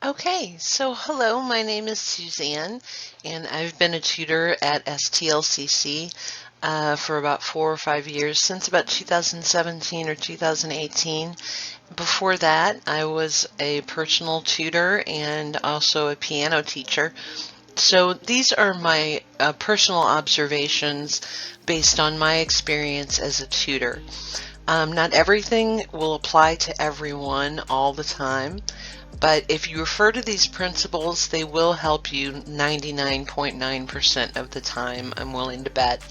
Okay, so hello, my name is Suzanne, and I've been a tutor at STLCC for about 4 or 5 years, since about 2017 or 2018. Before that, I was a personal tutor and also a piano teacher. So these are my personal observations based on my experience as a tutor. Not everything will apply to everyone all the time. But if you refer to these principles, they will help you 99.9% of the time, I'm willing to bet.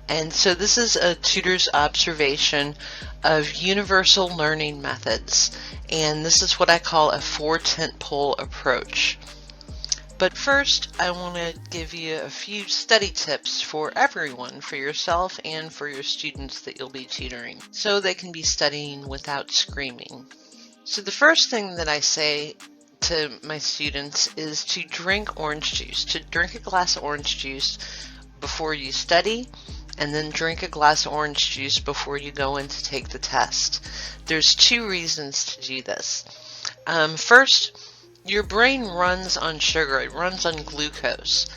And so this is a tutor's observation of universal learning methods. And this is what I call a 4-tentpole approach. But first, I want to give you a few study tips for everyone, for yourself and for your students that you'll be tutoring, so they can be studying without screaming. So the first thing that I say to my students is to drink orange juice, to drink a glass of orange juice before you study, and then drink a glass of orange juice before you go in to take the test. There's two reasons to do this. First, your brain runs on sugar, it runs on glucose.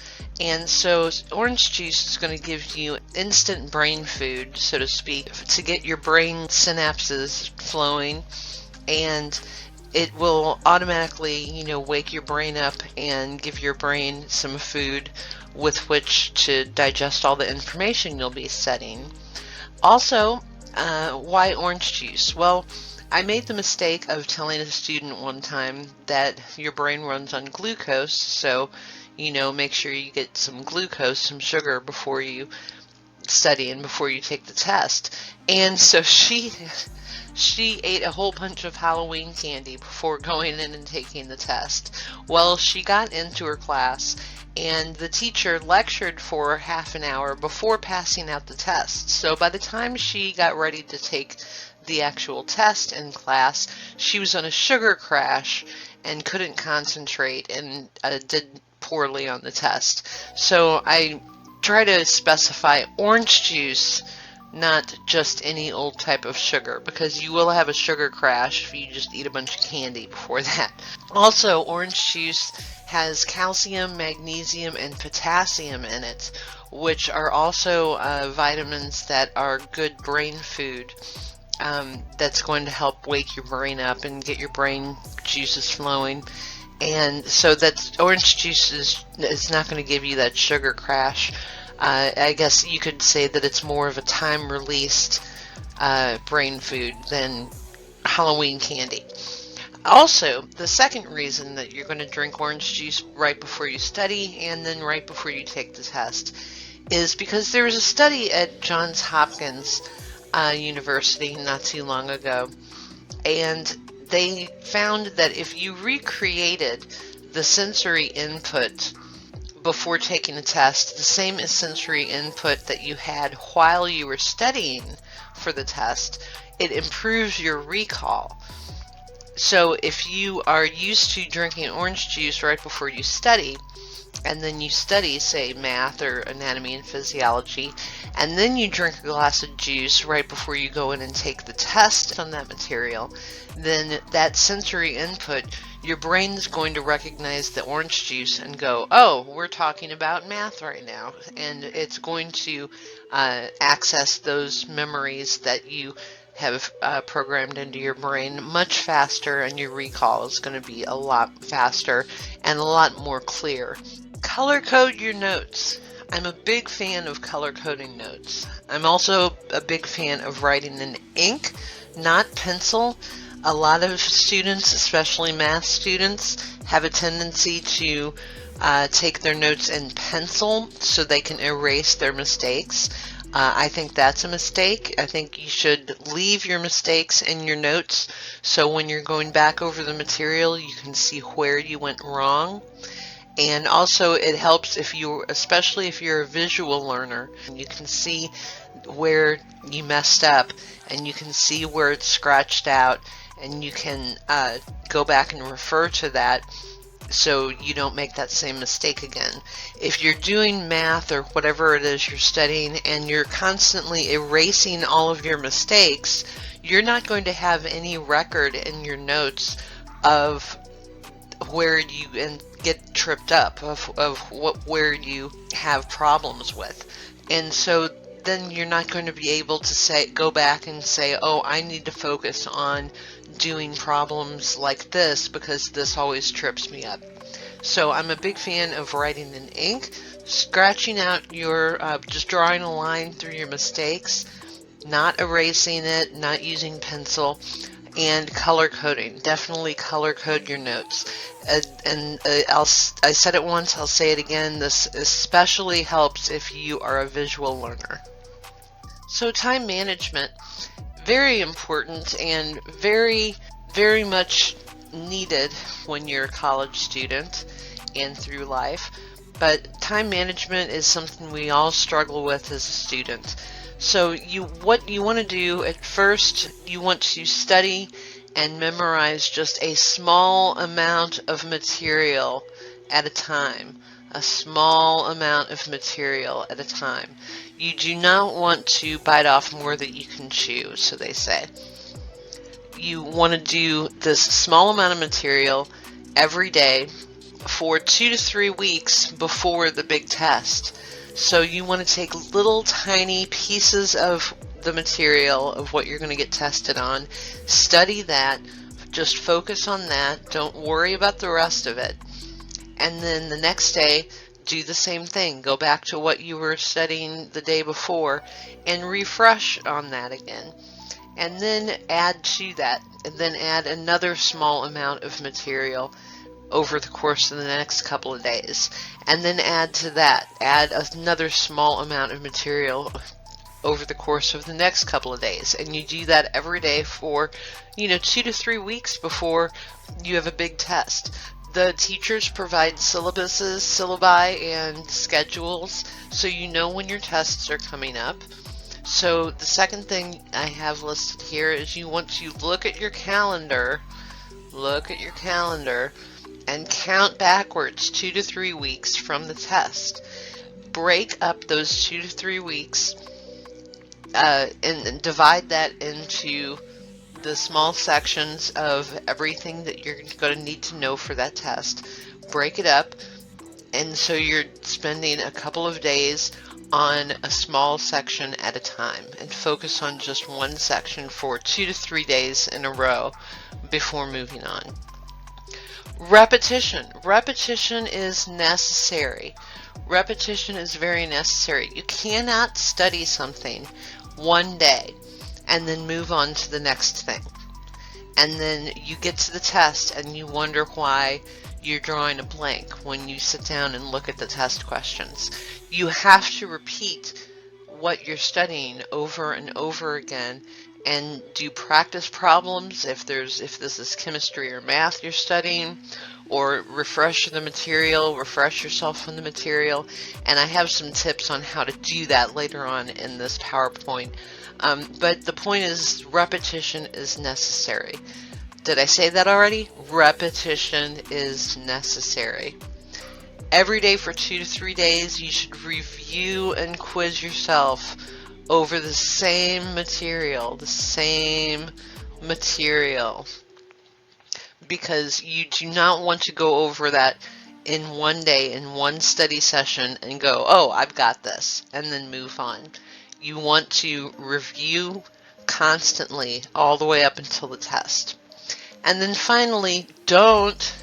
And so orange juice is going to give you instant brain food, so to speak, to get your brain synapses flowing, and it will automatically, wake your brain up and give your brain some food with which to digest all the information you'll be studying. Also, why orange juice? Well, I made the mistake of telling a student one time that your brain runs on glucose, so, make sure you get some glucose, some sugar before you study and before you take the test. And so she ate a whole bunch of Halloween candy before going in and taking the test. Well, she got into her class, and the teacher lectured for half an hour before passing out the test. So by the time she got ready to take the actual test in class, she was on a sugar crash and couldn't concentrate and did poorly on the test. So I try to specify orange juice, not just any old type of sugar, because you will have a sugar crash if you just eat a bunch of candy before that. Also, orange juice has calcium, magnesium, and potassium in it, which are also vitamins that are good brain food. That's going to help wake your brain up and get your brain juices flowing. And so that orange juice is not going to give you that sugar crash. I guess you could say that it's more of a time-released brain food than Halloween candy. Also, the second reason that you're going to drink orange juice right before you study and then right before you take the test is because there was a study at Johns Hopkins University not too long ago, and they found that if you recreated the sensory input before taking a test, the same as sensory input that you had while you were studying for the test, it improves your recall. So if you are used to drinking orange juice right before you study, and then you study, say, math or anatomy and physiology, and then you drink a glass of juice right before you go in and take the test on that material, then that sensory input, your brain's going to recognize the orange juice and go, oh, we're talking about math right now. And it's going to access those memories that you have programmed into your brain much faster, and your recall is going to be a lot faster and a lot more clear. Color code your notes. I'm a big fan of color coding notes. I'm also a big fan of writing in ink, not pencil. A lot of students, especially math students, have a tendency to take their notes in pencil so they can erase their mistakes. I think that's a mistake. I think you should leave your mistakes in your notes so when you're going back over the material, you can see where you went wrong. And also it helps especially if you're a visual learner, you can see where you messed up and you can see where it's scratched out, and you can go back and refer to that so you don't make that same mistake again. If you're doing math or whatever it is you're studying and you're constantly erasing all of your mistakes, you're not going to have any record in your notes of where you get tripped up, where you have problems with. And so then you're not going to be able to go back and say, oh, I need to focus on doing problems like this because this always trips me up. So I'm a big fan of writing in ink, scratching out just drawing a line through your mistakes, not erasing it, not using pencil, and color coding. Definitely color code your notes. I said it once, I'll say it again, this especially helps if you are a visual learner. So time management, very important and very, very much needed when you're a college student and through life. But time management is something we all struggle with as a student. So what you want to do at first, you want to study and memorize just a small amount of material at a time. A small amount of material at a time. You do not want to bite off more than you can chew, so they say. You want to do this small amount of material every day for 2 to 3 weeks before the big test. So you want to take little tiny pieces of the material of what you're going to get tested on, study that, just focus on that, don't worry about the rest of it. And then the next day, do the same thing. Go back to what you were studying the day before and refresh on that again. And then add to that, and then add another small amount of material over the course of the next couple of days. And then add to that, add another small amount of material over the course of the next couple of days. And you do that every day for, 2 to 3 weeks before you have a big test. The teachers provide syllabi, and schedules, so you know when your tests are coming up. So the second thing I have listed here is you want to look at your calendar, and count backwards 2 to 3 weeks from the test. Break up those 2 to 3 weeks and divide that into the small sections of everything that you're going to need to know for that test. Break it up, and so you're spending a couple of days on a small section at a time, and focus on just one section for 2 to 3 days in a row before moving on. Repetition. Repetition is necessary. Repetition is very necessary. You cannot study something one day and then move on to the next thing. And then you get to the test and you wonder why you're drawing a blank when you sit down and look at the test questions. You have to repeat what you're studying over and over again, and do practice problems if this is chemistry or math you're studying, or refresh the material, refresh yourself on the material. And I have some tips on how to do that later on in this PowerPoint. But the point is, repetition is necessary. Did I say that already? Repetition is necessary. Every day for 2 to 3 days, you should review and quiz yourself over the same material, because you do not want to go over that in one day, in one study session, and go, oh, I've got this, and then move on. You want to review constantly all the way up until the test. And then finally, don't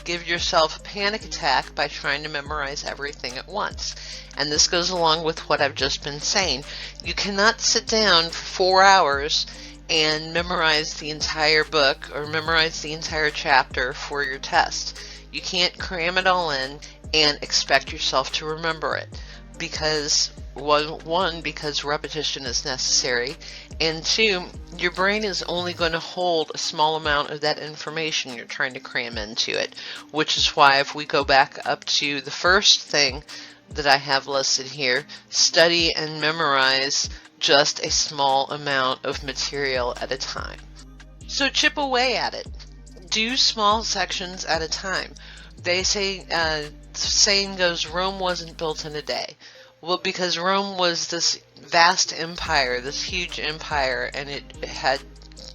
give yourself a panic attack by trying to memorize everything at once. And this goes along with what I've just been saying. You cannot sit down for 4 hours and memorize the entire book or memorize the entire chapter for your test. You can't cram it all in and expect yourself to remember it, because one, because repetition is necessary, and 2, your brain is only going to hold a small amount of that information you're trying to cram into it, which is why if we go back up to the first thing that I have listed here, study and memorize just a small amount of material at a time. So chip away at it. Do small sections at a time. They say, the saying goes, Rome wasn't built in a day. Well, because Rome was this vast empire, this huge empire, and it had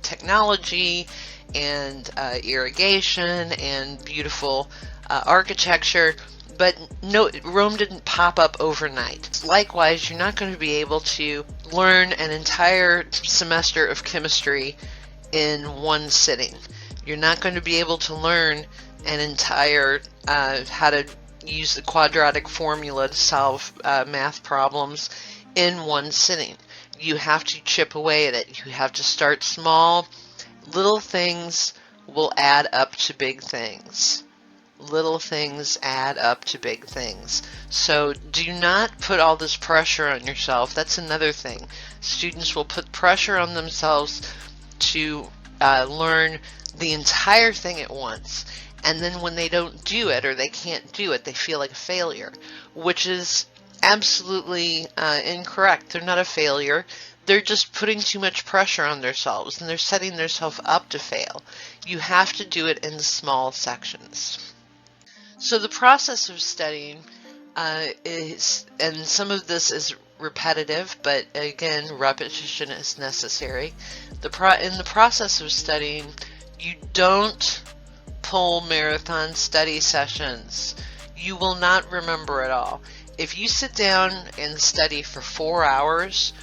technology and irrigation and beautiful architecture, but no, Rome didn't pop up overnight. Likewise, you're not going to be able to learn an entire semester of chemistry in one sitting. You're not going to be able to learn an entire how to use the quadratic formula to solve math problems in one sitting. You have to chip away at it. You have to start small. Little things will add up to big things. Little things add up to big things. So do not put all this pressure on yourself. That's another thing. Students will put pressure on themselves to learn the entire thing at once. And then when they don't do it or they can't do it, they feel like a failure, which is absolutely incorrect. They're not a failure. They're just putting too much pressure on themselves, and they're setting themselves up to fail. You have to do it in small sections. So the process of studying is, and some of this is repetitive, but again, repetition is necessary. In the process of studying, you don't pull marathon study sessions. You will not remember it all. If you sit down and study for 4 hours,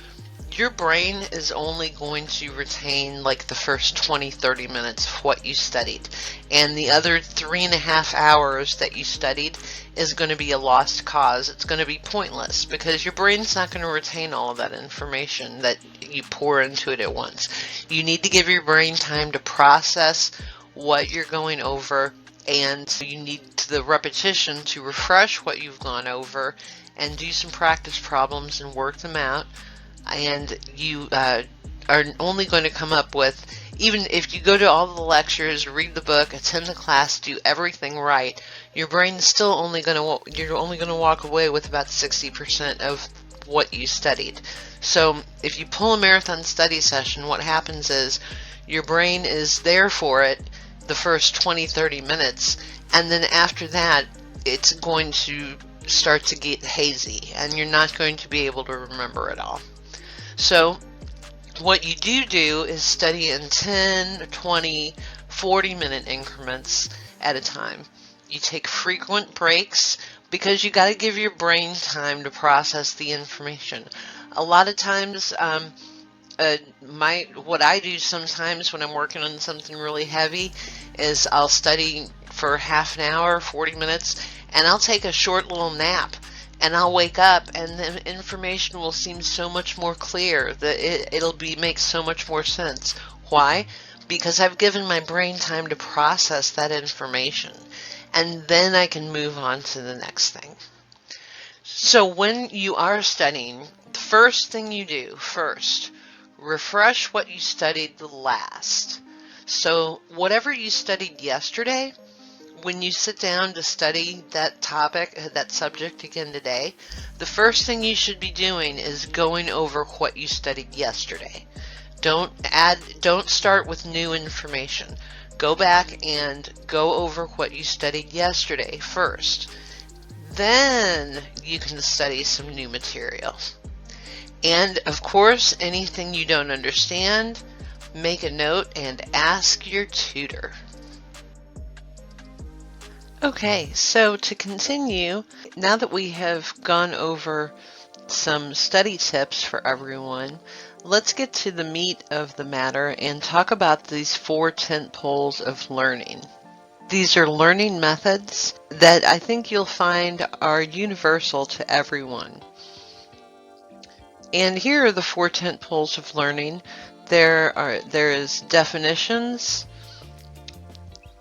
your brain is only going to retain like the first 20-30 minutes of what you studied, and the other 3.5 hours that you studied is going to be a lost cause. It's going to be pointless because your brain's not going to retain all of that information that you pour into it at once. You need to give your brain time to process what you're going over, and you need the repetition to refresh what you've gone over and do some practice problems and work them out. And you are only going to come up with, even if you go to all the lectures, read the book, attend the class, do everything right, your brain's still only going to, you're only going to walk away with about 60% of what you studied. So if you pull a marathon study session, what happens is your brain is there for it the first 20-30 minutes, and then after that it's going to start to get hazy and you're not going to be able to remember it all. So what you do is study in 10, 20, 40-minute increments at a time. You take frequent breaks because you got to give your brain time to process the information. A lot of times, what I do sometimes when I'm working on something really heavy is I'll study for half an hour, 40 minutes, and I'll take a short little nap. And I'll wake up and the information will seem so much more clear, that it'll make so much more sense. Why? Because I've given my brain time to process that information, and then I can move on to the next thing. So when you are studying, the first thing you do first, refresh what you studied the last. So whatever you studied yesterday, when you sit down to study that topic, that subject again today, the first thing you should be doing is going over what you studied yesterday. Don't start with new information. Go back and go over what you studied yesterday first. Then you can study some new material. And of course, anything you don't understand, make a note and ask your tutor. Okay, so to continue, now that we have gone over some study tips for everyone, let's get to the meat of the matter and talk about these 4 tentpoles of learning. These are learning methods that I think you'll find are universal to everyone. And here are the 4 tentpoles of learning. There is definitions,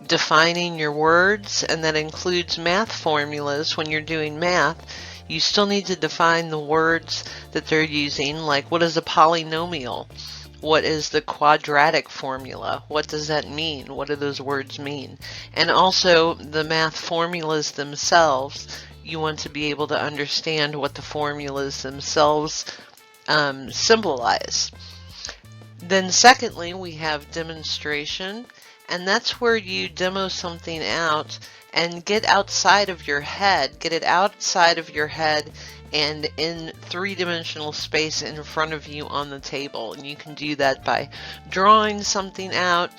defining your words, and that includes math formulas. When you're doing math, you still need to define the words that they're using, like what is a polynomial? What is the quadratic formula? What does that mean? What do those words mean? And also the math formulas themselves. You want to be able to understand what the formulas themselves symbolize. Then secondly, we have demonstration. And that's where you demo something out and get outside of your head, get it outside of your head and in 3-dimensional space in front of you on the table. And you can do that by drawing something out,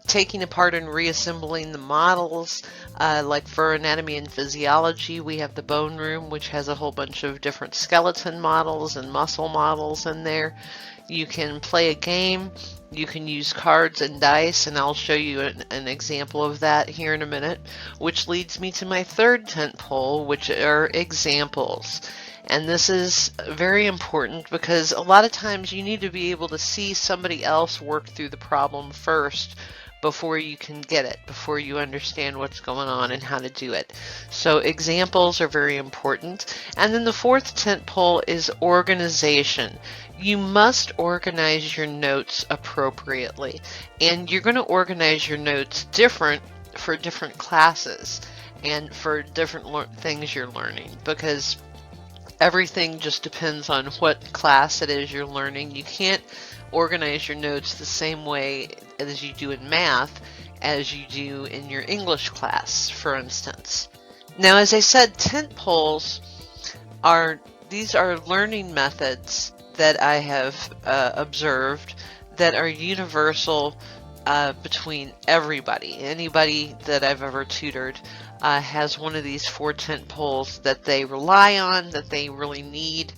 taking apart and reassembling the models. Like for anatomy and physiology, we have the bone room, which has a whole bunch of different skeleton models and muscle models in there. You can play a game. You can use cards and dice, and I'll show you an example of that here in a minute, which leads me to my third tent pole, which are examples. And this is very important because a lot of times you need to be able to see somebody else work through the problem first before you can get it, before you understand what's going on and how to do it. So examples are very important. And then the fourth tent pole is organization. You must organize your notes appropriately, and you're going to organize your notes different for different classes and for different things you're learning, because everything just depends on what class it is you're learning. You can't organize your notes the same way as you do in math as you do in your English class, for instance. Now, as I said, tent poles are learning methods that I have observed that are universal between everybody. Anybody that I've ever tutored has one of these 4 tent poles that they rely on, that they really need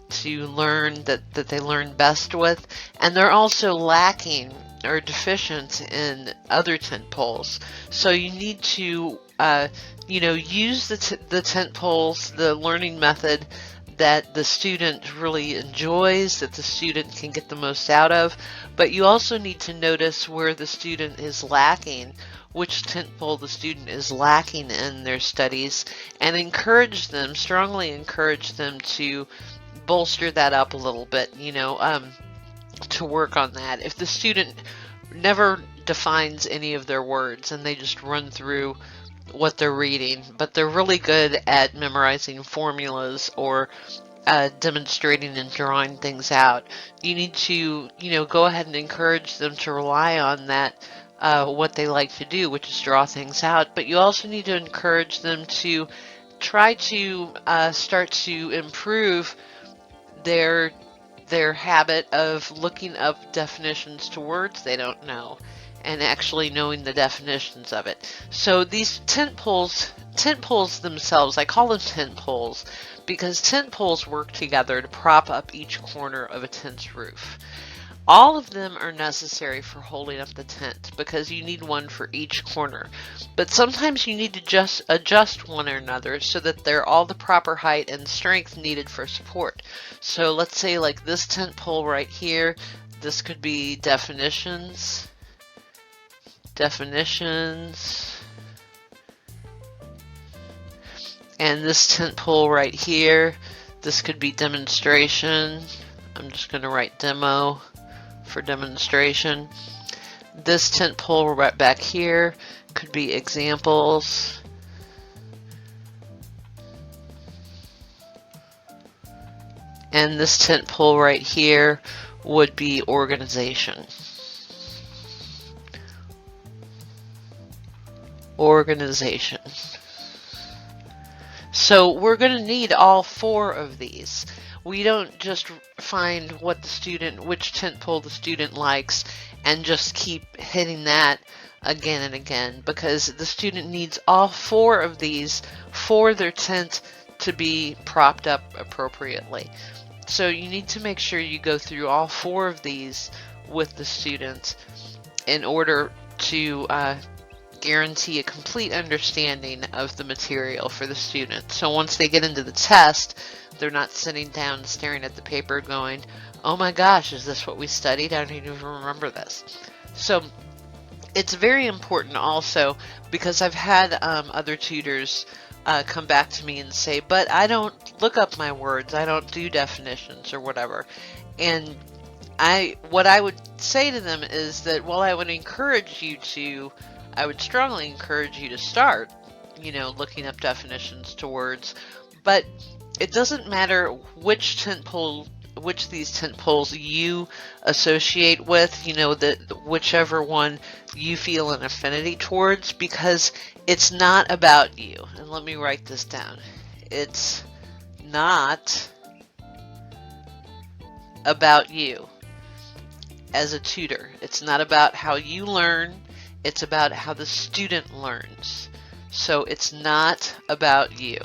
to learn, that they learn best with, and they're also lacking or deficient in other tent poles. So you need to use the tent poles, the learning method that the student really enjoys, that the student can get the most out of, but you also need to notice where the student is lacking, which tent pole the student is lacking in their studies, and strongly encourage them to bolster that up a little bit, to work on that. If the student never defines any of their words and they just run through what they're reading, but they're really good at memorizing formulas or demonstrating and drawing things out, you need to, go ahead and encourage them to rely on that, what they like to do, which is draw things out. But you also need to encourage them to try to start to improve their habit of looking up definitions to words they don't know and actually knowing the definitions of it. So these tent poles themselves, I call them tent poles because tent poles work together to prop up each corner of a tent's roof. All of them are necessary for holding up the tent because you need one for each corner. But sometimes you need to just adjust one or another so that they're all the proper height and strength needed for support. So let's say like this tent pole right here, this could be definitions, and this tent pole right here, this could be demonstration. I'm just going to write demo for demonstration. This tent pole right back here could be examples. And this tent pole right here would be organization. So we're going to need all 4 of these. We don't just find which tent pole the student likes and just keep hitting that again and again, because the student needs all 4 of these for their tent to be propped up appropriately. So you need to make sure you go through all 4 of these with the student in order to guarantee a complete understanding of the material for the student. So once they get into the test, they're not sitting down staring at the paper going, oh my gosh, is this what we studied? I don't even remember this. So it's very important also because I've had other tutors come back to me and say, but I don't look up my words, I don't do definitions or whatever. And what I would say to them is that, well, I would strongly encourage you to start, looking up definitions to words, but it doesn't matter which these tent poles you associate with, whichever one you feel an affinity towards, because it's not about you. And let me write this down. It's not about you as a tutor. It's not about how you learn. It's about how the student learns. So it's not about you.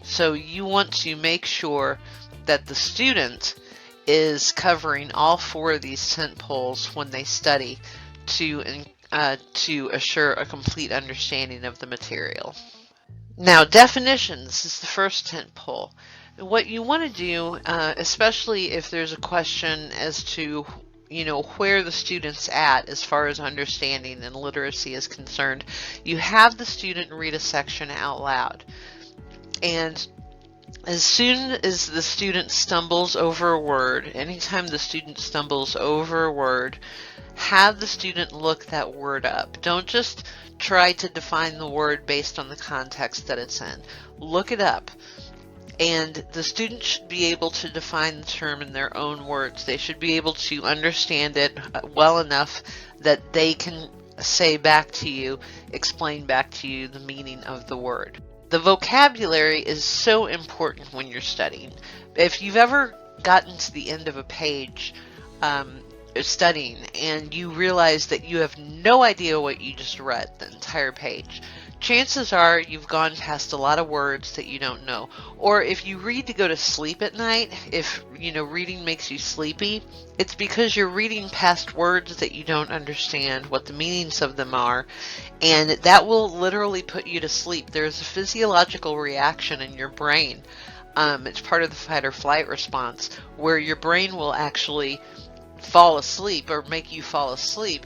So you want to make sure that the student is covering all 4 of these tent poles when they study to assure a complete understanding of the material. Now, definitions is the first tent pole. What you want to do, especially if there's a question as to where the student's at as far as understanding and literacy is concerned, you have the student read a section out loud. And as soon as the student stumbles over a word, anytime the student stumbles over a word, have the student look that word up. Don't just try to define the word based on the context that it's in. Look it up. And the student should be able to define the term in their own words. They should be able to understand it well enough that they can say back to you, explain back to you the meaning of the word. The vocabulary is so important when you're studying. If you've ever gotten to the end of a page studying and you realize that you have no idea what you just read, the entire page, chances are you've gone past a lot of words that you don't know. Or if you read to go to sleep at night, if reading makes you sleepy, it's because you're reading past words that you don't understand what the meanings of them are, and that will literally put you to sleep. There's a physiological reaction in your brain. It's part of the fight or flight response, where your brain will actually fall asleep or make you fall asleep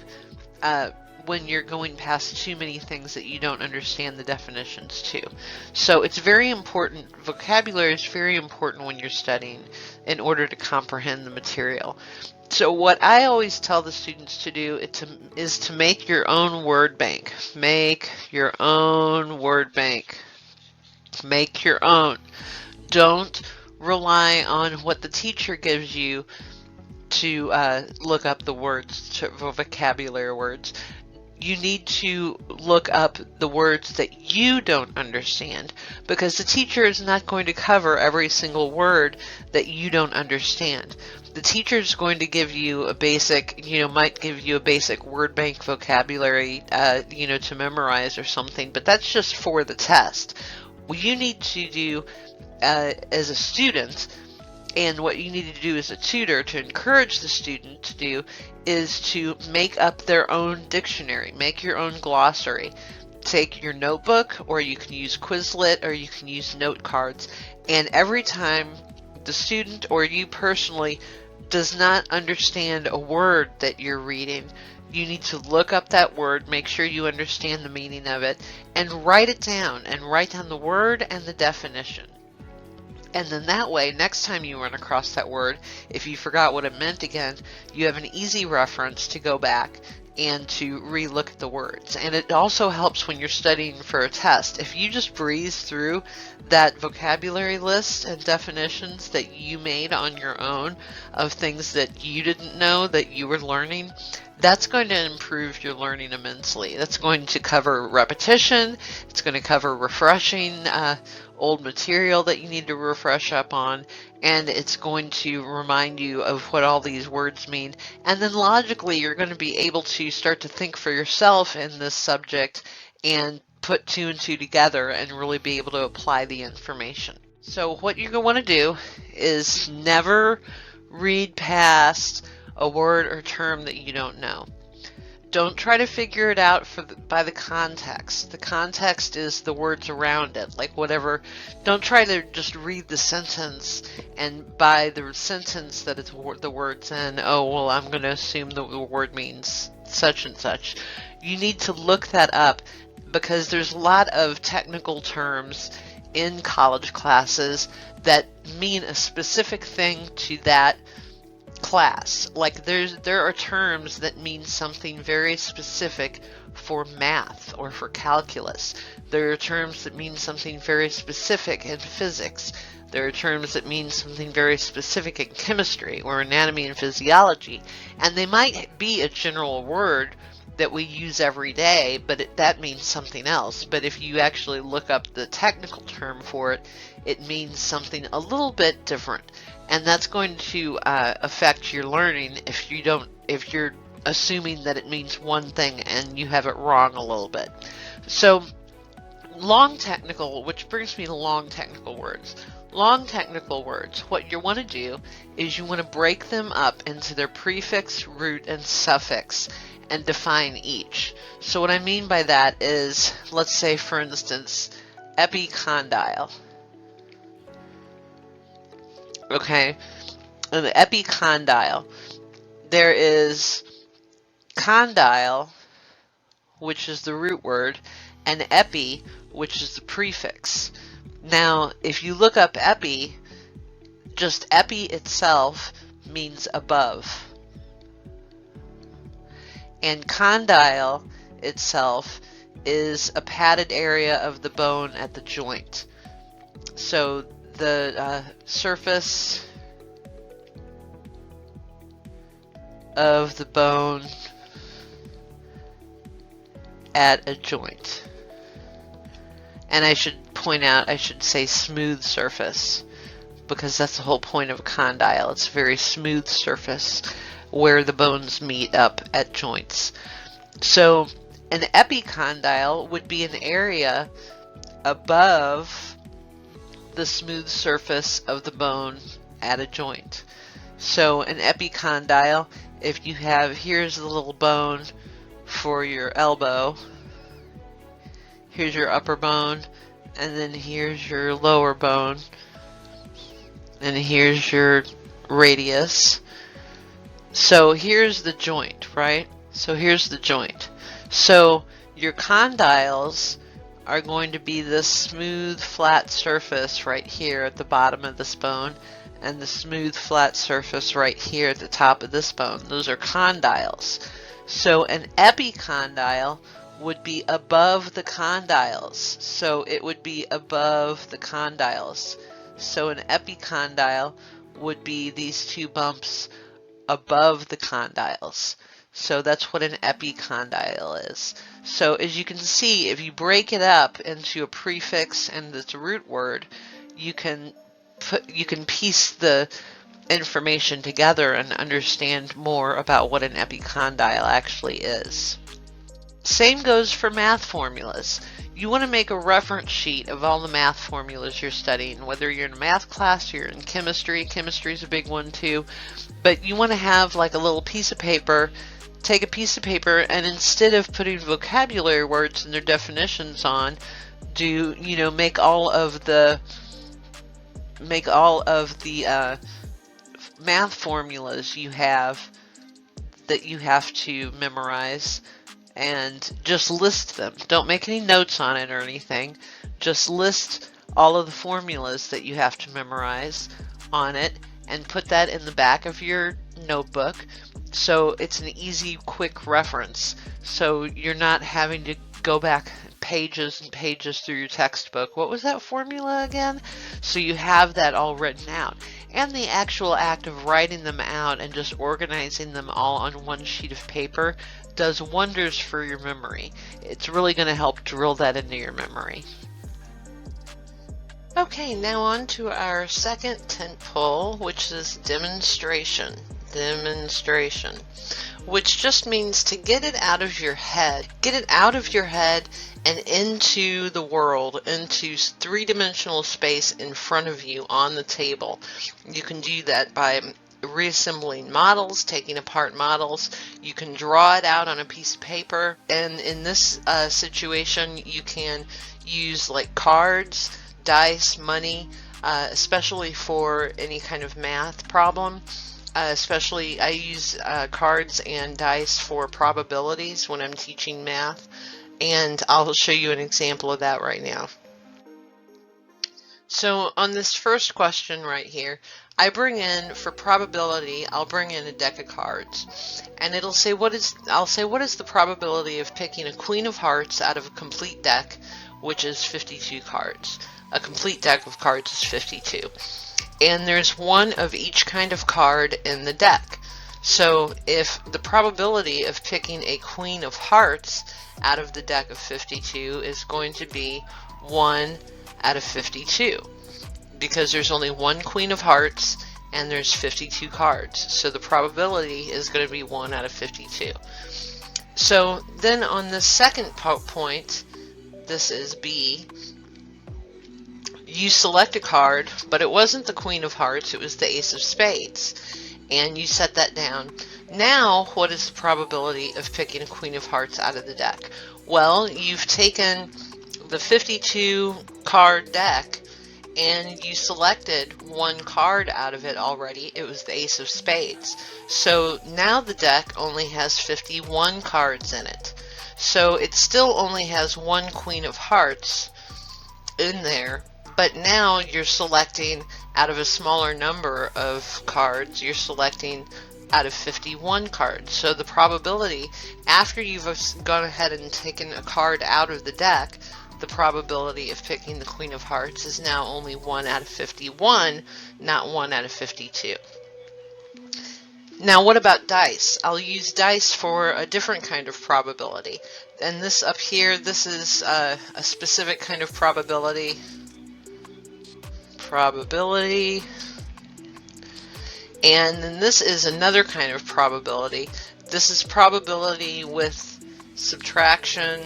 when you're going past too many things that you don't understand the definitions to. So it's very important. Vocabulary is very important when you're studying in order to comprehend the material. So what I always tell the students to do is to make your own word bank. Make your own word bank. Make your own. Don't rely on what the teacher gives you to look up the words, vocabulary words. You need to look up the words that you don't understand, because the teacher is not going to cover every single word that you don't understand. The teacher is going to give you a basic, might give you a basic word bank vocabulary, to memorize or something, but that's just for the test. What you need to do as a student, and what you need to do as a tutor to encourage the student to do, is to make up their own dictionary, make your own glossary. Take your notebook, or you can use Quizlet, or you can use note cards, and every time the student or you personally does not understand a word that you're reading, you need to look up that word, make sure you understand the meaning of it, and write it down, and write down the word and the definition. And then that way, next time you run across that word, if you forgot what it meant again, you have an easy reference to go back and to re-look at the words. And it also helps when you're studying for a test. If you just breeze through that vocabulary list and definitions that you made on your own of things that you didn't know that you were learning, that's going to improve your learning immensely. That's going to cover repetition. It's going to cover refreshing old material that you need to refresh up on, and it's going to remind you of what all these words mean. And then logically, you're going to be able to start to think for yourself in this subject and put 2 and 2 together and really be able to apply the information. So what you're going to want to do is never read past a word or term that you don't know. Don't try to figure it out by the context. The context is the words around it, like whatever. Don't try to just read the sentence and by the sentence that it's the words in, oh, well, I'm going to assume the word means such and such. You need to look that up, because there's a lot of technical terms in college classes that mean a specific thing to that class. Like there are terms that mean something very specific for math or for calculus. There are terms that mean something very specific in physics. There are terms that mean something very specific in chemistry or anatomy and physiology. And they might be a general word that we use every day, but that means something else. But if you actually look up the technical term for it, it means something a little bit different. And that's going to affect your learning if you're assuming that it means one thing and you have it wrong a little bit. So long technical, which brings me to long technical words. Long technical words, what you want to do is you want to break them up into their prefix, root, and suffix and define each. So what I mean by that is, let's say for instance, epicondyle. Okay, an epicondyle. There is condyle, which is the root word, and epi, which is the prefix. Now, if you look up epi, just epi itself means above. And condyle itself is a padded area of the bone at the joint. So the surface of the bone at a joint. And I should point out, I should say smooth surface, because that's the whole point of a condyle. It's a very smooth surface where the bones meet up at joints. So an epicondyle would be an area above the smooth surface of the bone at a joint. So an epicondyle, if you have, here's the little bone for your elbow, here's your upper bone, and then here's your lower bone, and here's your radius. So here's the joint, right? So here's the joint. So your condyles are going to be this smooth flat surface right here at the bottom of this bone, and the smooth flat surface right here at the top of this bone. Those are condyles. So an epicondyle would be above the condyles. So it would be above the condyles. So an epicondyle would be these two bumps above the condyles. So that's what an epicondyle is. So as you can see, if you break it up into a prefix and its root word, you can piece the information together and understand more about what an epicondyle actually is. Same goes for math formulas. You want to make a reference sheet of all the math formulas you're studying, whether you're in a math class or you're in chemistry. Chemistry is a big one too. But you want to have like a little piece of paper. Take a piece of paper, and instead of putting vocabulary words and their definitions on, make all of the math formulas you have that you have to memorize, and just list them. Don't make any notes on it or anything. Just list all of the formulas that you have to memorize on it and put that in the back of your notebook, so it's an easy, quick reference. So you're not having to go back pages and pages through your textbook. What was that formula again? So you have that all written out. And the actual act of writing them out and just organizing them all on one sheet of paper does wonders for your memory. It's really going to help drill that into your memory. Okay, now on to our second tentpole, which is demonstration. Demonstration, which just means to get it out of your head. Get it out of your head and into the world, into three-dimensional space in front of you on the table. You can do that by reassembling models, taking apart models. You can draw it out on a piece of paper, and in this situation you can use like cards, dice, money, especially for any kind of math problem. Especially I use cards and dice for probabilities when I'm teaching math, and I'll show you an example of that right now. So on this first question right here, I bring in, for probability, I'll bring in a deck of cards, and it'll say I'll say what is the probability of picking a queen of hearts out of a complete deck, which is 52 cards. A complete deck of cards is 52. And there's one of each kind of card in the deck. So if the probability of picking a queen of hearts out of the deck of 52 is going to be 1 out of 52, because there's only one queen of hearts and there's 52 cards. So the probability is going to be 1 out of 52. So then on the second point, this is B, you select a card, but it wasn't the Queen of Hearts, it was the Ace of Spades, and you set that down. Now, what is the probability of picking a Queen of Hearts out of the deck? Well, you've taken the 52 card deck and you selected one card out of it already. It was the Ace of Spades. So now the deck only has 51 cards in it. So it still only has one Queen of Hearts in there, but now you're selecting out of a smaller number of cards. You're selecting out of 51 cards. So the probability, after you've gone ahead and taken a card out of the deck, the probability of picking the Queen of Hearts is now only 1 out of 51, not 1 out of 52. Now what about dice? I'll use dice for a different kind of probability. And this up here, this is a specific kind of probability. And then this is another kind of probability. This is probability with subtraction.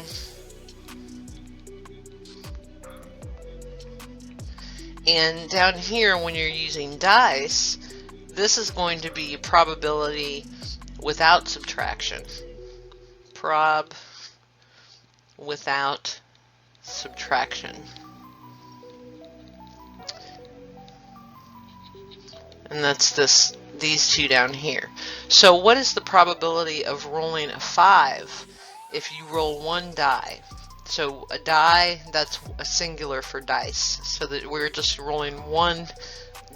And down here, when you're using dice, this is going to be probability without subtraction. Prob without subtraction. And that's these two down here. So what is the probability of rolling a 5 if you roll one die? So a die, that's a singular for dice, so that we're just rolling one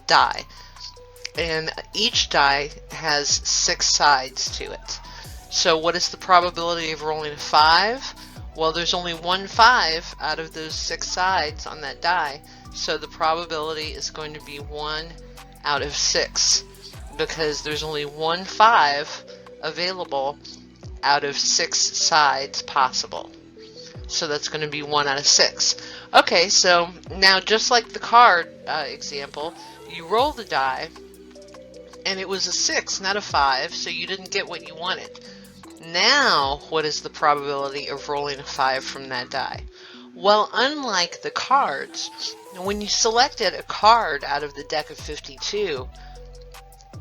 die. And each die has 6 sides to it. So what is the probability of rolling a 5? Well, there's only one 5 out of those 6 sides on that die, so the probability is going to be 1 out of 6, because there's only one 5 available out of 6 sides possible. So that's going to be 1 out of 6. Okay, so now just like the card example, you roll the die, and it was a 6, not a 5, so you didn't get what you wanted. Now, what is the probability of rolling a 5 from that die? Well, unlike the cards, when you selected a card out of the deck of 52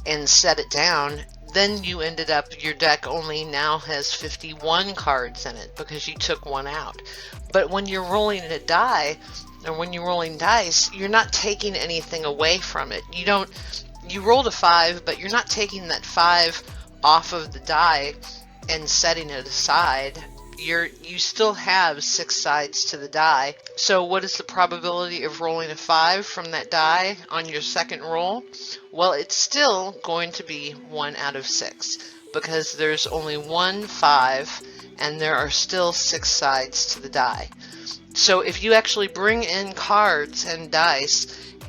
and set it down, then you ended up, your deck only now has 51 cards in it because you took one out. But when you're rolling a die, or when you're rolling dice, you're not taking anything away from it. You rolled a 5, but you're not taking that 5 off of the die and setting it aside. You still have 6 sides to the die. So what is the probability of rolling a 5 from that die on your second roll? Well, it's still going to be 1 out of 6 because there's only one 5 and there are still 6 sides to the die. So if you actually bring in cards and dice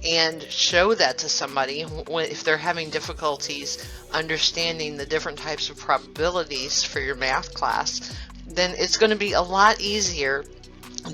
and show that to somebody if they're having difficulties understanding the different types of probabilities for your math class, then it's going to be a lot easier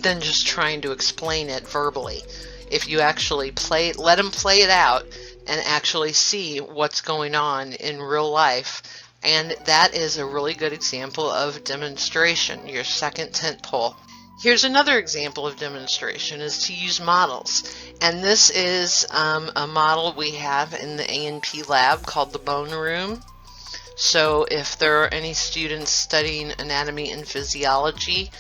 than just trying to explain it verbally. If you actually let them play it out and actually see what's going on in real life. And that is a really good example of demonstration, your second tent pole. Here's another example of demonstration, is to use models. And this is a model we have in the A&P lab called the bone room. So if there are any students studying anatomy and physiology,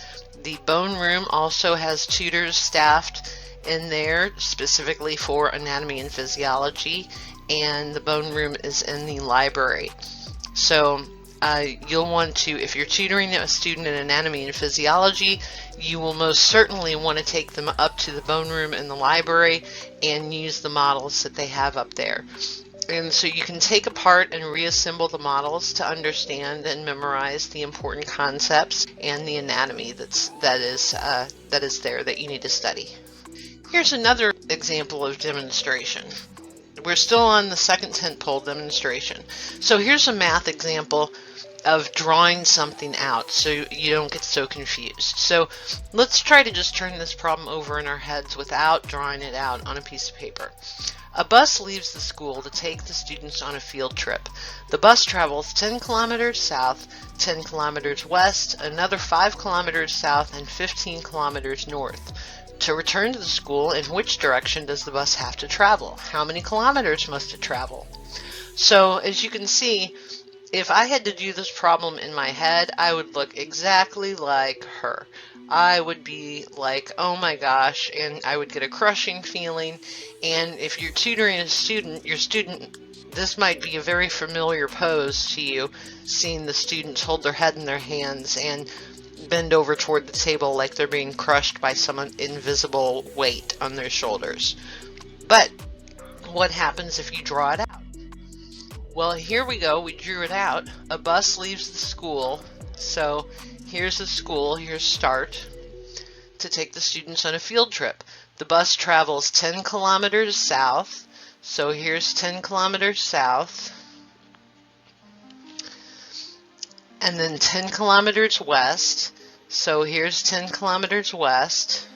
the bone room also has tutors staffed in there specifically for anatomy and physiology, and the bone room is in the library. So you'll want to, if you're tutoring a student in anatomy and physiology, you will most certainly want to take them up to the bone room in the library and use the models that they have up there. And so you can take apart and reassemble the models to understand and memorize the important concepts and the anatomy that is there that you need to study. Here's another example of demonstration. We're still on the second tent pole demonstration. So here's a math example of drawing something out so you don't get so confused. So let's try to just turn this problem over in our heads without drawing it out on a piece of paper. A bus leaves the school to take the students on a field trip. The bus travels 10 kilometers south, 10 kilometers west, another 5 kilometers south, and 15 kilometers north. To return to the school, in which direction does the bus have to travel? How many kilometers must it travel? So, as you can see, if I had to do this problem in my head, I would look exactly like her. I would be like, oh my gosh, and I would get a crushing feeling. And if you're tutoring a student, this might be a very familiar pose to you, seeing the students hold their head in their hands and bend over toward the table like they're being crushed by some invisible weight on their shoulders. But what happens if you draw it out? Well, here we go. We drew it out. A bus leaves the school. So here's the school. Here's start to take the students on a field trip. The bus travels 10 kilometers south. So here's 10 kilometers south. And then 10 kilometers west. So here's 10 kilometers west.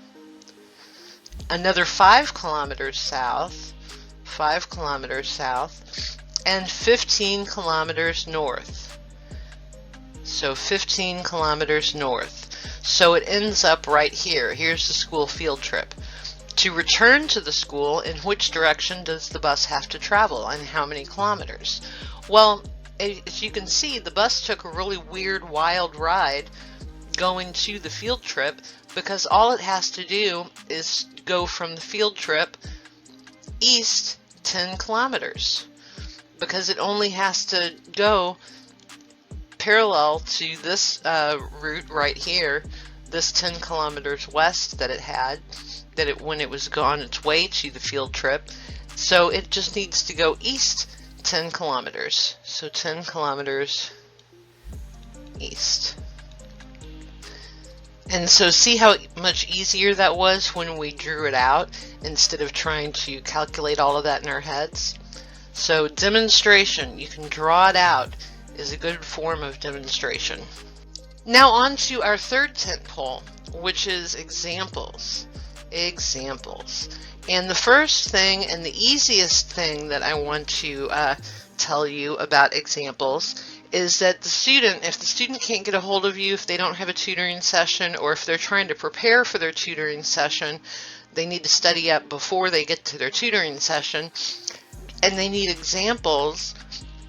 Another 5 kilometers south. 5 kilometers south. And 15 kilometers north. So 15 kilometers north. So it ends up right here. Here's the school field trip. To return to the school, in which direction does the bus have to travel and how many kilometers? Well, as you can see, the bus took a really weird, wild ride going to the field trip because all it has to do is go from the field trip east 10 kilometers. Because it only has to go parallel to this route right here, this 10 kilometers west that it had, when it was on its way to the field trip. So it just needs to go east 10 kilometers. So 10 kilometers east. And so see how much easier that was when we drew it out instead of trying to calculate all of that in our heads? So demonstration, you can draw it out, is a good form of demonstration. Now on to our third tent pole, which is examples. Examples. And the first thing and the easiest thing that I want to tell you about examples is that if the student can't get a hold of you, if they don't have a tutoring session, or if they're trying to prepare for their tutoring session, they need to study up before they get to their tutoring session, and they need examples,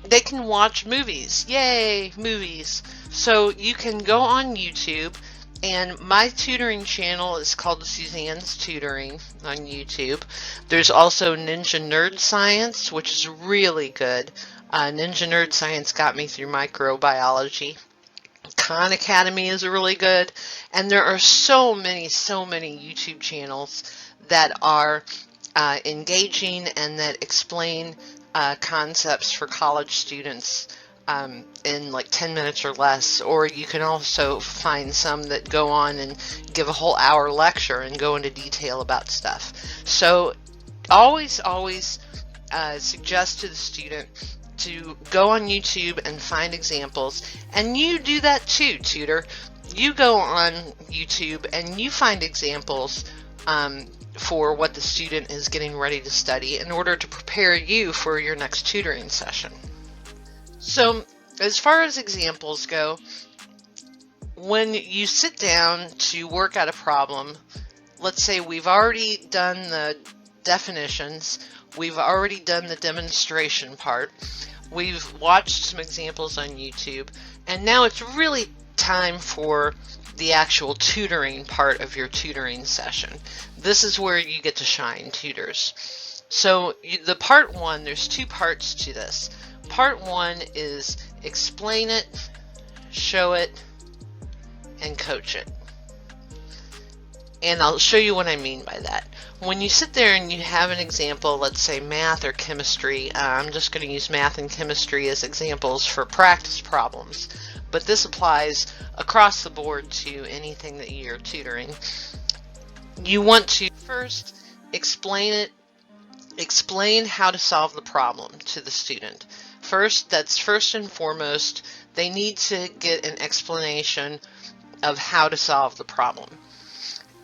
they can watch movies. Yay, movies. So you can go on YouTube, and my tutoring channel is called Suzanne's Tutoring on YouTube. There's also Ninja Nerd Science, which is really good. Ninja Nerd Science got me through microbiology. Khan Academy is really good. And there are so many YouTube channels that are engaging and that explain concepts for college students in like 10 minutes or less. Or you can also find some that go on and give a whole hour lecture and go into detail about stuff. So always suggest to the student to go on YouTube and find examples. And you do that too, tutor. You go on YouTube and you find examples for what the student is getting ready to study in order to prepare you for your next tutoring session. So as far as examples go, when you sit down to work out a problem, let's say we've already done the definitions, we've already done the demonstration part, we've watched some examples on YouTube, and now it's really time for the actual tutoring part of your tutoring session. This is where you get to shine, tutors. So the part one, there's two parts to this. Part one is explain it, show it, and coach it. And I'll show you what I mean by that. When you sit there and you have an example, let's say math or chemistry, I'm just going to use math and chemistry as examples for practice problems, but this applies across the board to anything that you're tutoring. You want to first explain it, explain how to solve the problem to the student. That's first and foremost They need to get an explanation of how to solve the problem.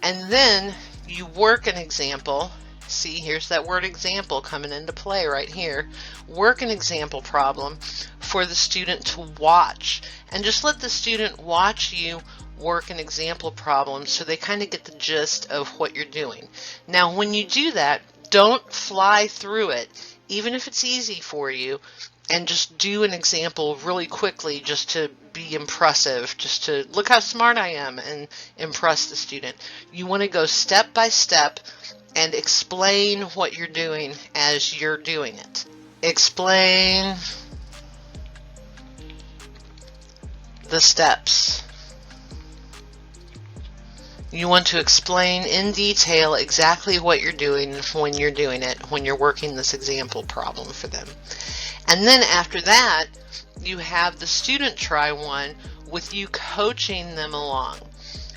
And then you work an example. See, here's that word example coming into play right here. Work an example problem for the student to watch. And just let the student watch you work an example problem so they kind of get the gist of what you're doing. Now, when you do that, don't fly through it, even if it's easy for you, and just do an example really quickly just to be impressive, just to look how smart I am and impress the student. You want to go step by step and explain what you're doing as you're doing it. Explain the steps. You want to explain in detail exactly what you're doing when you're doing it, when you're working this example problem for them. And then after that, you have the student try one with you coaching them along.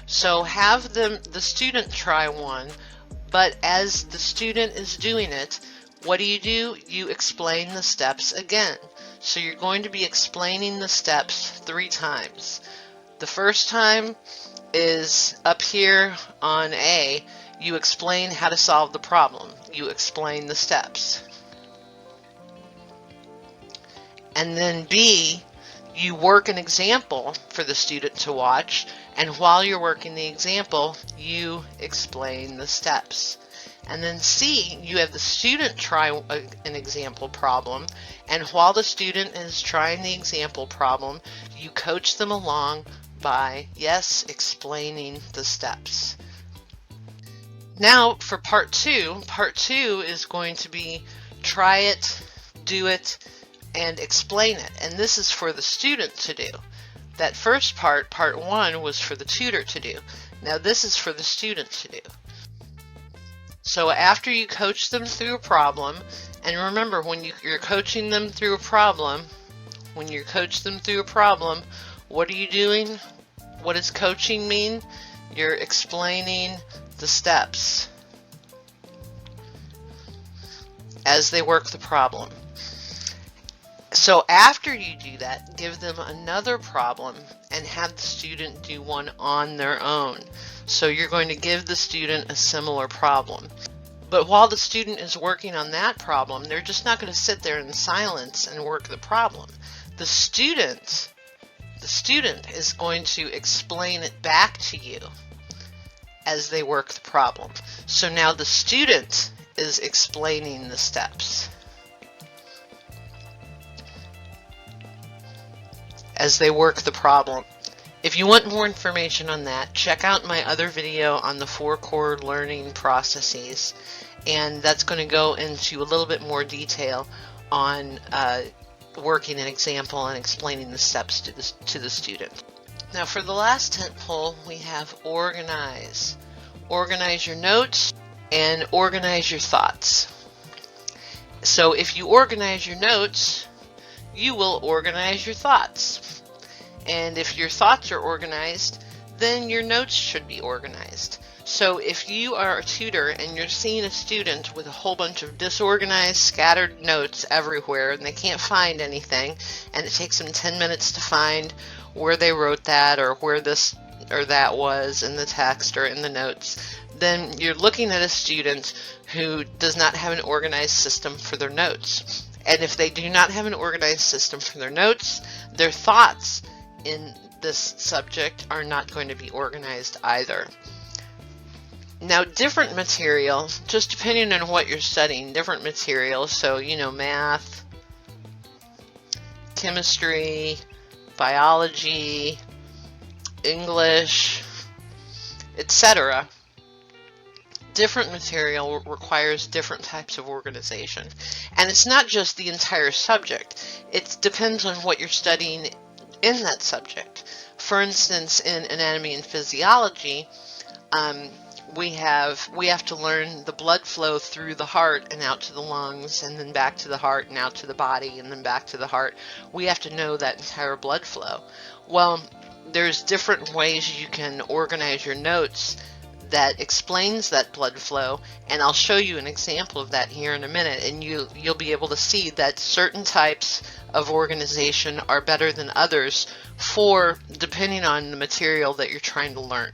So have the student try one, but as the student is doing it, what do? You explain the steps again. So you're going to be explaining the steps 3 times. The first time is up here on A. You explain how to solve the problem. You explain the steps. And then B, you work an example for the student to watch, and while you're working the example, you explain the steps. And then C, you have the student try an example problem, and while the student is trying the example problem, you coach them along by, yes, explaining the steps. Now for part 2 is going to be try it, do it, and explain it. And this is for the student to do. That first part 1, was for the tutor to do. Now this is for the student to do. So after you coach them through a problem, and remember when you're coaching them through a problem, what are you doing? What does coaching mean? You're explaining the steps as they work the problem. So after you do that, give them another problem and have the student do one on their own. So you're going to give the student a similar problem. But while the student is working on that problem, they're just not going to sit there in silence and work the problem. The student is going to explain it back to you as they work the problem. So now the student is explaining the steps as they work the problem. If you want more information on that, check out my other video on the 4 core learning processes, and that's going to go into a little bit more detail on working an example and explaining the steps to the student. Now for the last tentpole, we have organize. Organize your notes and organize your thoughts. So if you organize your notes, you will organize your thoughts. And if your thoughts are organized, then your notes should be organized. So if you are a tutor and you're seeing a student with a whole bunch of disorganized, scattered notes everywhere and they can't find anything, and it takes them 10 minutes to find where they wrote that or where this or that was in the text or in the notes, then you're looking at a student who does not have an organized system for their notes. And if they do not have an organized system for their notes, their thoughts in this subject are not going to be organized either. Now different material, just depending on what you're studying, different material, so math, chemistry, biology, English, etc. Different material requires different types of organization. And it's not just the entire subject. It depends on what you're studying in that subject. For instance, in anatomy and physiology, we have to learn the blood flow through the heart and out to the lungs, and then back to the heart and out to the body, and then back to the heart. We have to know that entire blood flow. Well, there's different ways you can organize your notes that explains that blood flow, and I'll show you an example of that here in a minute, and you'll be able to see that certain types of organization are better than others depending on the material that you're trying to learn.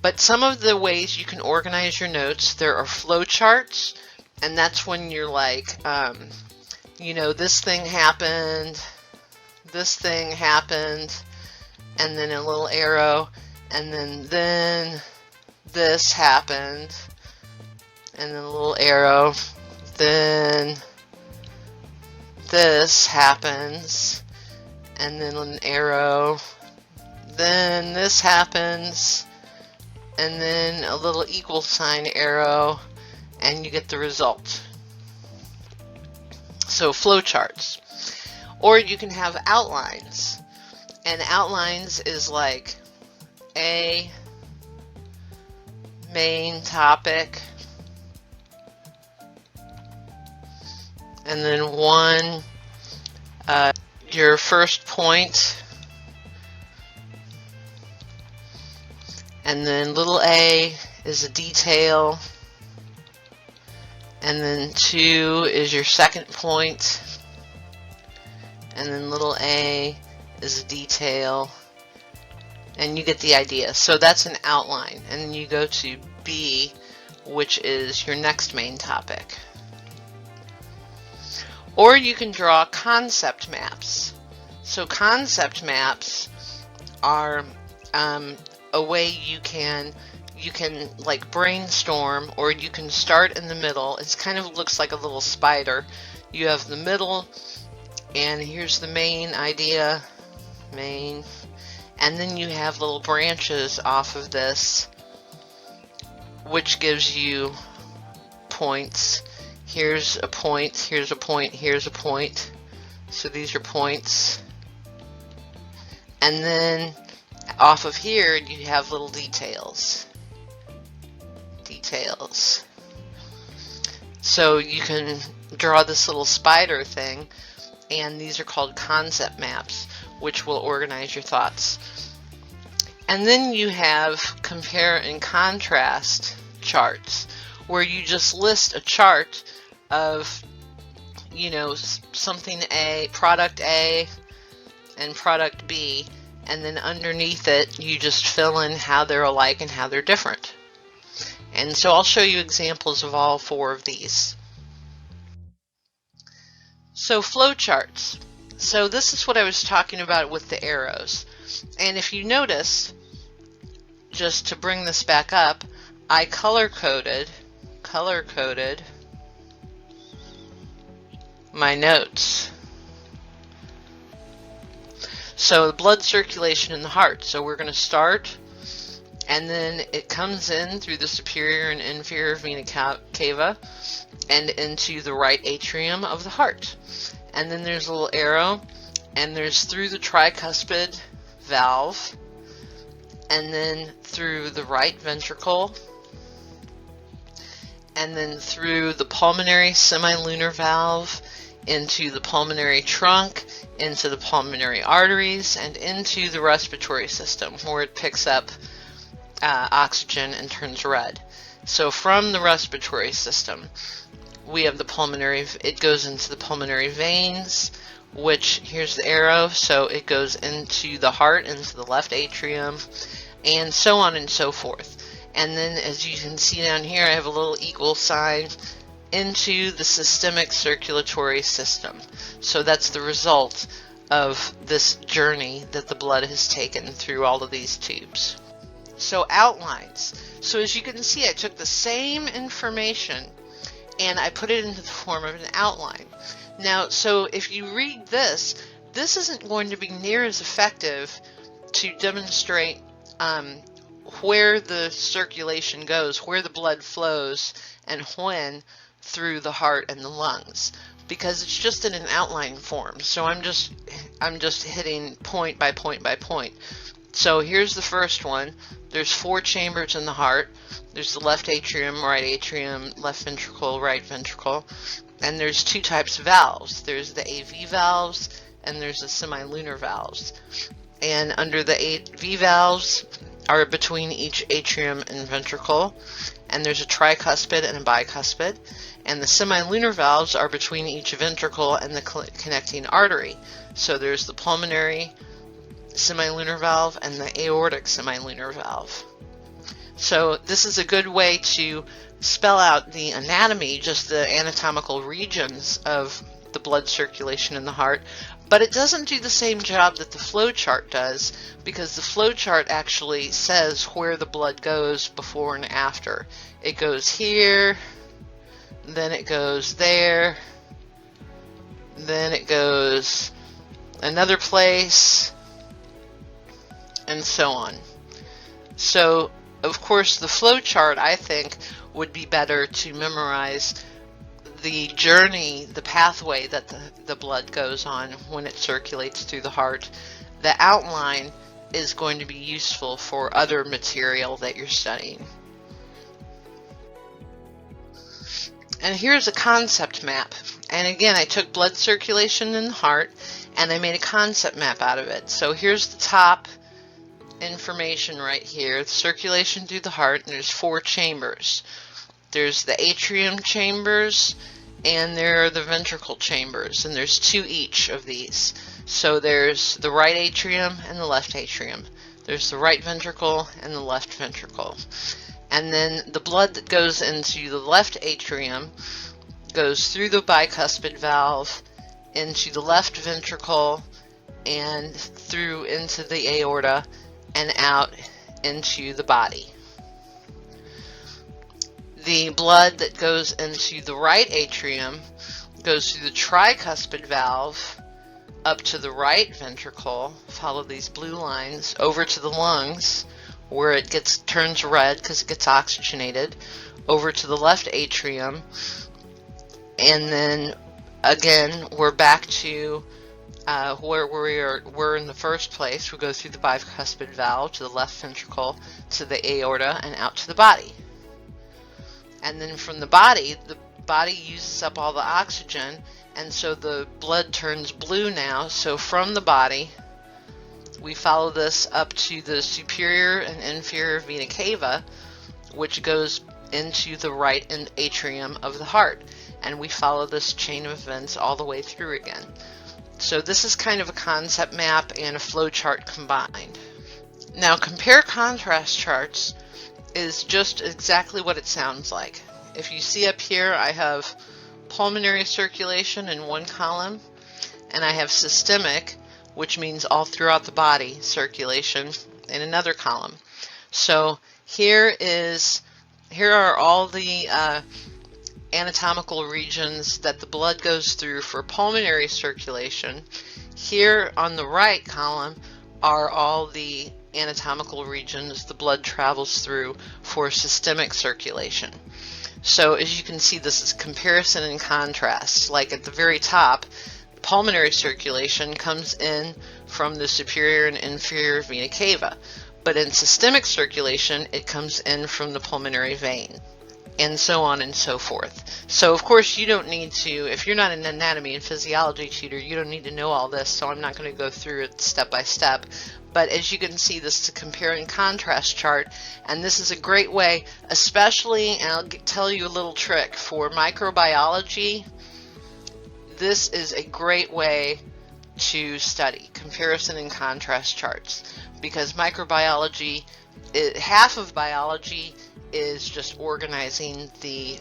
But some of the ways you can organize your notes, there are flow charts, and that's when you're like, this thing happened, and then a little arrow, and then this happened, and then a little arrow, then this happens, and then an arrow, then this happens, and then a little equal sign arrow, and you get the result. So flowcharts. Or you can have outlines, and outlines is like a main topic, and then one, your first point, and then little a is a detail, and then 2 is your second point, and then little a is a detail, and you get the idea. So that's an outline, and then you go to B, which is your next main topic. Or you can draw concept maps. So concept maps are a way you can like brainstorm, or you can start in the middle. It kind of looks like a little spider. You have the middle, and here's the main idea, and then you have little branches off of this, which gives you points. Here's a point, here's a point, here's a point. So these are points. And then off of here you have little details. So you can draw this little spider thing, and these are called concept maps, which will organize your thoughts. And then you have compare and contrast charts, where you just list a chart of, something A, product A and product B, and then underneath it you just fill in how they're alike and how they're different. And so I'll show you examples of all 4 of these. So flowcharts. So this is what I was talking about with the arrows. And if you notice, just to bring this back up, I color-coded my notes. So the blood circulation in the heart. So we're going to start, and then it comes in through the superior and inferior vena cava and into the right atrium of the heart. And then there's a little arrow, and there's through the tricuspid valve, and then through the right ventricle, and then through the pulmonary semilunar valve, into the pulmonary trunk, into the pulmonary arteries, and into the respiratory system, where it picks up oxygen and turns red. So from the respiratory system, we have the pulmonary, it goes into the pulmonary veins, which, here's the arrow, so it goes into the heart, into the left atrium, and so on and so forth. And then, as you can see down here, I have a little equal sign into the systemic circulatory system. So that's the result of this journey that the blood has taken through all of these tubes. So outlines. So as you can see, I took the same information and I put it into the form of an outline. Now, so if you read this, this isn't going to be near as effective to demonstrate where the circulation goes, where the blood flows, and when through the heart and the lungs, because it's just in an outline form. So I'm just hitting point by point by point. So here's the first one. There's 4 chambers in the heart. There's the left atrium, right atrium, left ventricle, right ventricle, and there's 2 types of valves. There's the AV valves and there's the semilunar valves. And under the AV valves, are between each atrium and ventricle, and there's a tricuspid and a bicuspid, and the semilunar valves are between each ventricle and the connecting artery. So there's the pulmonary semilunar valve and the aortic semilunar valve. So this is a good way to spell out the anatomy, just the anatomical regions of the blood circulation in the heart, but it doesn't do the same job that the flow chart does, because the flow chart actually says where the blood goes before and after. It goes here, then it goes there, then it goes another place, and so on. So, of course, the flow chart, I think, would be better to memorize the journey, the pathway that the blood goes on when it circulates through the heart. The outline is going to be useful for other material that you're studying. And here's a concept map. And again, I took blood circulation in the heart and I made a concept map out of it. So here's the top information right here, circulation through the heart, and there's 4 chambers. There's the atrium chambers and there are the ventricle chambers, and there's 2 each of these. So there's the right atrium and the left atrium. There's the right ventricle and the left ventricle. And then the blood that goes into the left atrium goes through the bicuspid valve into the left ventricle and through into the aorta and out into the body. The blood that goes into the right atrium goes through the tricuspid valve up to the right ventricle, follow these blue lines, over to the lungs where it turns red because it gets oxygenated, over to the left atrium, and then again we're back to where we're in the first place. We go through the bicuspid valve to the left ventricle to the aorta and out to the body. And then from the body uses up all the oxygen, and so the blood turns blue now. So from the body, we follow this up to the superior and inferior vena cava, which goes into the right atrium of the heart. And we follow this chain of events all the way through again. So this is kind of a concept map and a flow chart combined. Now, compare contrast charts is just exactly what it sounds like. If you see up here, I have pulmonary circulation in one column, and I have systemic, which means all throughout the body circulation, in another column. So here are all the anatomical regions that the blood goes through for pulmonary circulation. Here on the right column are all the anatomical regions the blood travels through for systemic circulation. So as you can see, this is comparison and contrast. Like at the very top, pulmonary circulation comes in from the superior and inferior vena cava, but in systemic circulation it comes in from the pulmonary vein, and so on and so forth. So of course you don't need to, if you're not an anatomy and physiology tutor, you don't need to know all this, so I'm not going to go through it step by step. But as you can see, this is a compare and contrast chart, and this is a great way, especially, and I'll tell you a little trick, for microbiology. This is a great way to study comparison and contrast charts, because microbiology, half of biology is just organizing the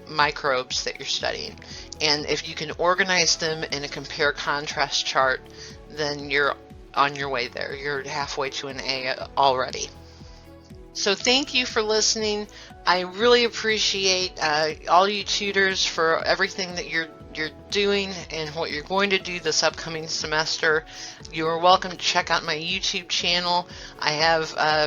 microbes that you're studying. And if you can organize them in a compare-contrast chart, then you're on your way there. You're halfway to an A already. So thank you for listening. I really appreciate all you tutors for everything that you're doing and what you're going to do this upcoming semester. You are welcome to check out my YouTube channel. I have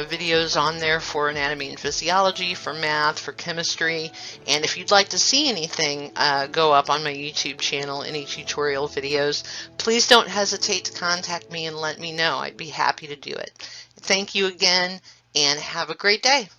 videos on there for anatomy and physiology, for math, for chemistry, and if you'd like to see anything go up on my YouTube channel, any tutorial videos, please don't hesitate to contact me and let me know. I'd be happy to do it. Thank you again, and have a great day.